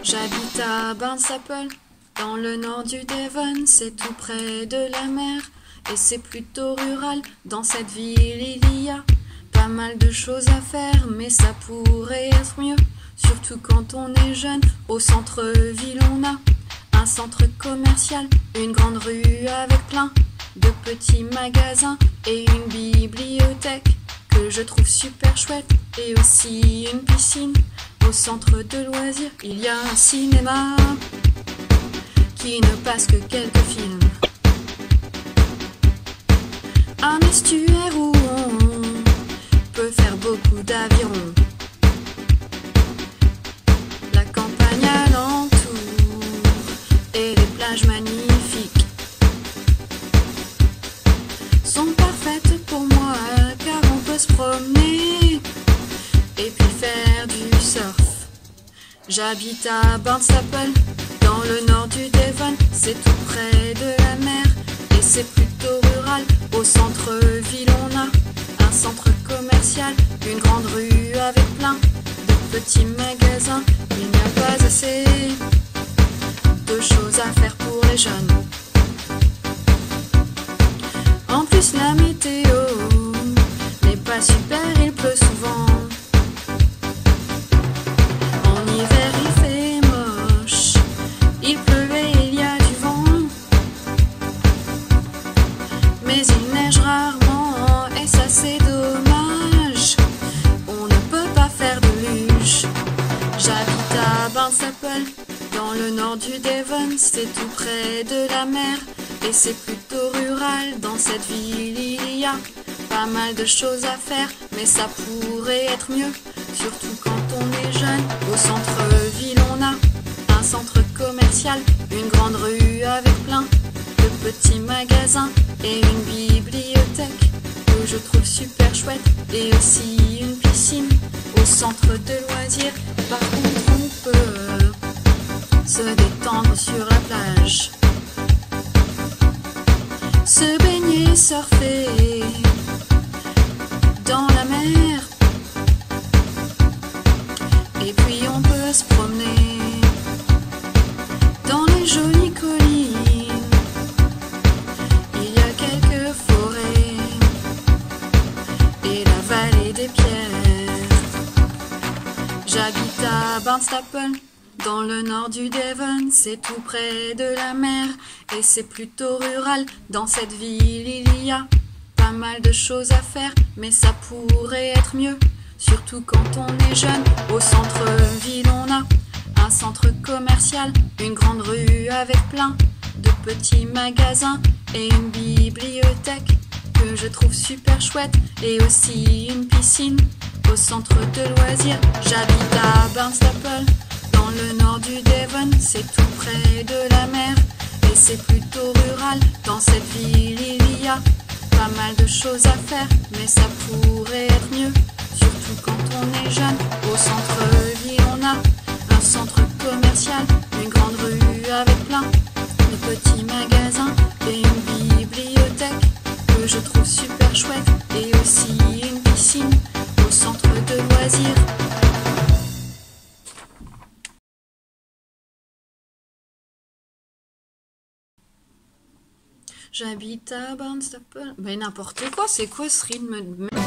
J'habite à Barnstaple, dans le nord du Devon, c'est tout près de la mer, et c'est plutôt rural. Dans cette ville, il y a pas mal de choses à faire, mais ça pourrait être mieux, surtout quand on est jeune. Au centre-ville, on a un centre commercial, une grande rue avec plein de petits magasins et une bibliothèque que je trouve super chouette, et aussi une piscine. Au centre de loisirs, il y a un cinéma qui ne passe que quelques films. Un estuaire où on peut faire beaucoup d'avirons. La campagne alentour et les plages magnifiques sont parfaites pour moi, car on peut se promener et puis faire du surf. J'habite à Barnstaple, dans le nord du Devon, c'est tout près de la mer, et c'est plutôt rural. Au centre-ville, on a un centre commercial, une grande rue avec plein de petits magasins. Il n'y a pas assez de choses à faire pour les jeunes. En plus, la météo n'est pas super, il pleut souvent. En hiver, il fait moche, il pleut et il y a du vent. Mais il neige rarement, et ça c'est dommage. On ne peut pas faire de luge. J'habite à Barnstaple, dans le nord du Devon, c'est tout près de la mer, et c'est plutôt rural. Dans cette ville, il y a pas mal de choses à faire, mais ça pourrait être mieux, surtout quand on est jeune. Au centre-ville, on a un centre commercial, une grande rue avec plein de petits magasins et une bibliothèque que je trouve super chouette, et aussi une piscine au centre de loisirs. Par contre, on peut se détendre sur la plage, se baigner, surfer dans la mer, et puis on peut se promener dans les jolies collines. Il y a quelques forêts et la vallée des pierres. J'habite à Barnstaple, dans le nord du Devon, c'est tout près de la mer, et c'est plutôt rural. Dans cette ville, il y a pas mal de choses à faire, mais ça pourrait être mieux, surtout quand on est jeune. Au centre-ville, on a un centre commercial, une grande rue avec plein de petits magasins et une bibliothèque que je trouve super chouette, et aussi une piscine au centre de loisirs. J'habite à Barnstaple, dans le nord du Devon, c'est tout près de la mer, et c'est plutôt rural. Dans cette ville, il y a pas mal de choses à faire, mais ça pourrait être mieux, surtout quand on est jeune. Au centre-ville, on a un centre commercial, une grande rue avec plein de petits magasins et une bibliothèque que je trouve super chouette, et aussi une piscine au centre de loisirs. J'habite à Barnstaple. Mais n'importe quoi, c'est quoi ce rythme de